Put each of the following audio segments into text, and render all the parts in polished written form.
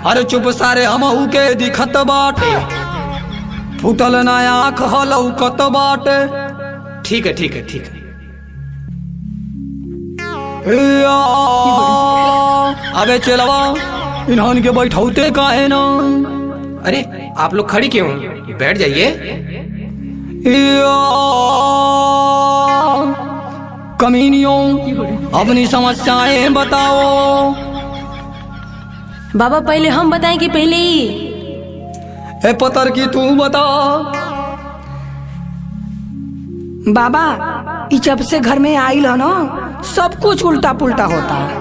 अरे चुप सारे हमहू के दिखत बाटे, फूटल ना आँख हलौकत बाटे। ठीक है ठीक है ठीक है। अबे चलवा इन्हान के बैठौते काहे ना। अरे आप लोग खड़ी क्यों, बैठ जाइए। कमीनियों अपनी समस्याएं बताओ। बाबा पहले हम बताएं कि पहले ही? ए पतर की तू बता। बाबा जब से घर में आइल है ना, सब कुछ उल्टा पुल्टा होता है।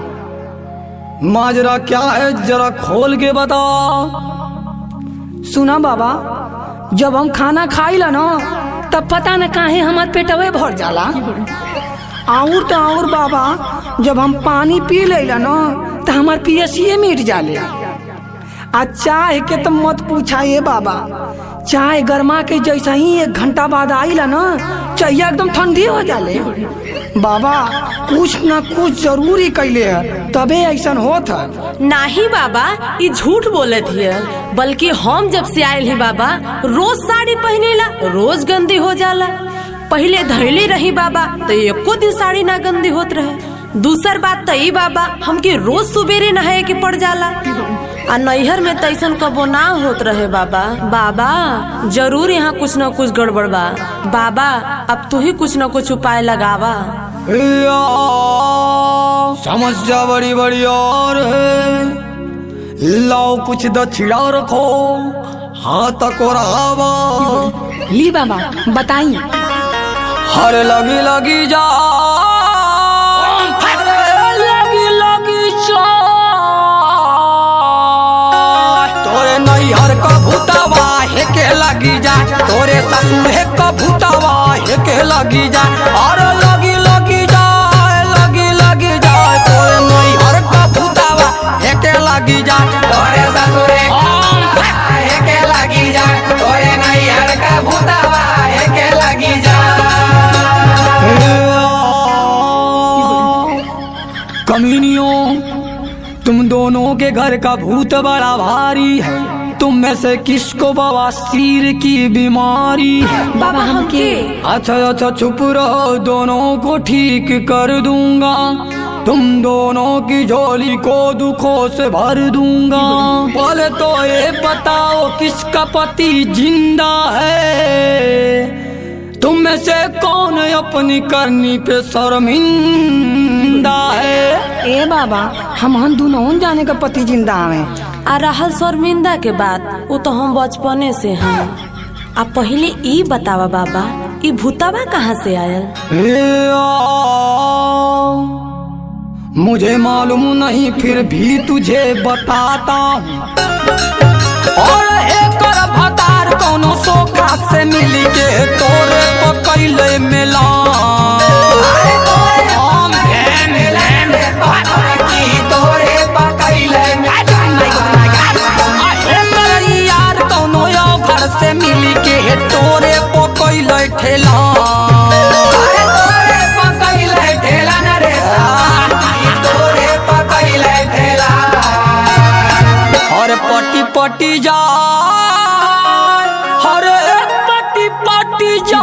माजरा क्या है जरा खोल के बता। सुना बाबा, जब हम खाना खाइला ना तब पता न काहे हमार पेटवे भर जाला। और तो और बाबा, जब हम पानी पी लेला ना तो हमार पियसिए मिट जाले। आ चाय के तो मत पूछाइए बाबा, चाय गर्मा के जैसा ही 1 घंटा बाद आइला ना चाहिए एकदम ठंडी हो जाले। बाबा कुछ न कुछ जरूरी कैले है तबे ऐसा होत है। नहीं बाबा, ये झूठ बोलत है। बल्कि हम जब से आयल ही बाबा रोज साड़ी पहनेला, रोज गंदी हो जाला। पहले धैले रही बाबा तो एको दिन साड़ी ना गंदी होत रहे। दूसर बात तो बाबा, हमके रोज सुबेरे नहाए के पड़ जाला। आ नैहर में तैसन कबो ना होत रहे बाबा। बाबा जरूर यहाँ कुछ न कुछ गड़बड़ बा। बाबा अब तू ही कुछ न कुछ उपाय लगावा। समस्या बड़ी बड़ी और है, लाओ कुछ दक्षिणा रखो, हाथ को रहावा। ली बाबा बताइए। हर लगी लगी जा, लगी लगी जा, तोरे नैहर का भूतवा है के लगी जा, तोरे ससुर है का भूतवा है के लगी जा। और लगी लगी जा, लगी लगी जा, तोरे नैहर का भूतवा है के लगी जा, तोरे ससुर है के लगी जा, तोरे नैहर का भूतवा है के लगी जा। कमीनियों तुम दोनों के घर का भूत बड़ा भारी है, तुम में से किसको बवासीर की बीमारी है? बाबा हमके। अच्छा अच्छा चुप रहो, दोनों को ठीक कर दूंगा। तुम दोनों की झोली को दुखों से भर दूंगा। बोले तो ये बताओ किसका पति जिंदा है? तुम में से कौन अपनी करनी पे शर्मिंदा है? ए बाबा, हम दोनों जाने का पति जिंदा हमें। आ रहल शर्मिंदा के बात, वो तो हम बचपने से हैं। अब पहले ई बतावा बाबा, ई भूतावा कहाँ से आयल? मुझे मालूम नहीं फिर भी तुझे बताता हूँ। और एक भतार कोनो सोखा से मिल के तोरे पकैले मिला। यार कोनो घर से मिल के तोरे पकैले ठेला। पटी पटी जा, हर पटी पटी जा,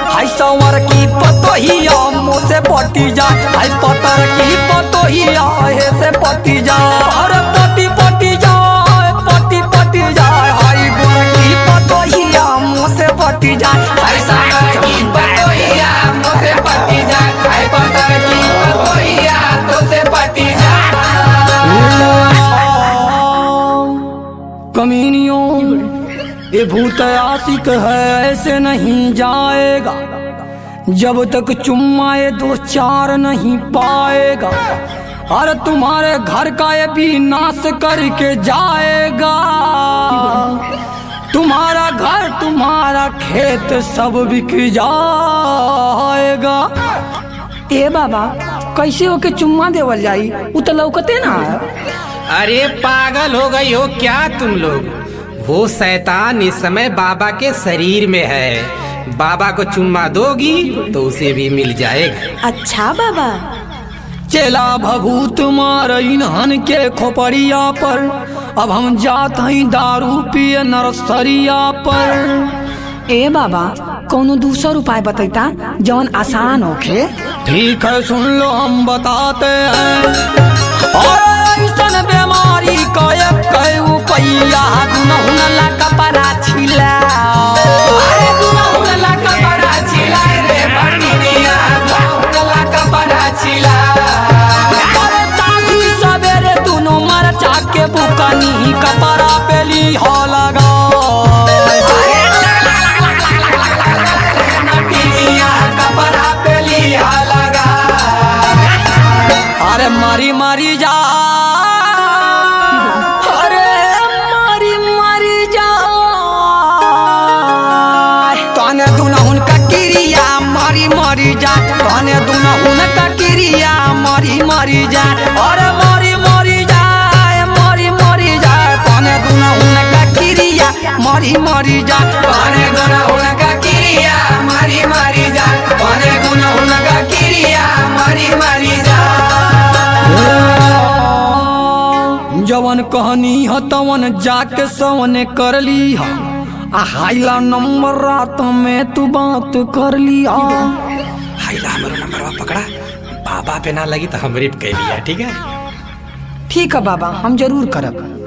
हाय संवर की पतोहिया मुँह से पटी जा, हाय पतर की पतोहिया हे से पटी जा। हर पटी पटी जा, पटी पटी जा, हाय बुर की पतोहिया मुँह से पटी जा, हाय संवर की पतोहिया मुँह से पटी जा, हाय पतर की पतोहिया तो से पटी जा। कमीनियों ये भूत आशिक है, ऐसे नहीं जाएगा जब तक चुम्मा ये 2-4 नहीं पाएगा। और तुम्हारे घर का ये भी नाश करके जाएगा। तुम्हारा घर तुम्हारा खेत सब बिक जाएगा। ए बाबा कैसे होके चुम्मा देवल जाई? उ तो लौकते ना। अरे पागल हो गई हो क्या तुम लोग? वो शैतान इस समय बाबा के शरीर में है। बाबा को चुम्मा दोगी तो उसे भी मिल जाएगा। अच्छा बाबा, चेला भभूत मार इन्हन के खोपड़िया पर। अब हम जात हई दारू पिए नर्सरिया पर। ए बाबा कोनो दूसर उपाय बतैता जौन आसान होखे। ठीक है सुन लो हम बताते हैं। और ऐसन बीमारी का एक उपाया दुनहुन ला कपड़ा छिला। अरे दुनहुन ला कपड़ा छिला रे बनिया दुनहुन ला कपड़ा छिला। अरे साथी सवेरे दोनों मरचा के बुकनी कपड़ा पे ली हो लगा। कपड़ा पे लिया लगा। अरे मारी मारी जा। अरे मारी मारी जा। तने दुनहुन का क्रिया मारी मारी जा। तने दुनहुन का क्रिया मारी मारी जा। अरे मारी मारी जा मारी मारी जा। तने दुनहुन का क्रिया मारी मारी जा। तने दुनहुन का क्रिया मारी मारी जा। तने दुनहुन का क्रिया मारी मारी जा। जवन कहनी ह तवन जाके सवने कर ली ह। आ हाइला नंबर रात में तू बात कर ली ह। हाइला हमारा नंबर पकड़ा, बाबा पे ना लगी तो हमरे पे कह लिया। ठीक है ठीक है बाबा हम जरूर करब।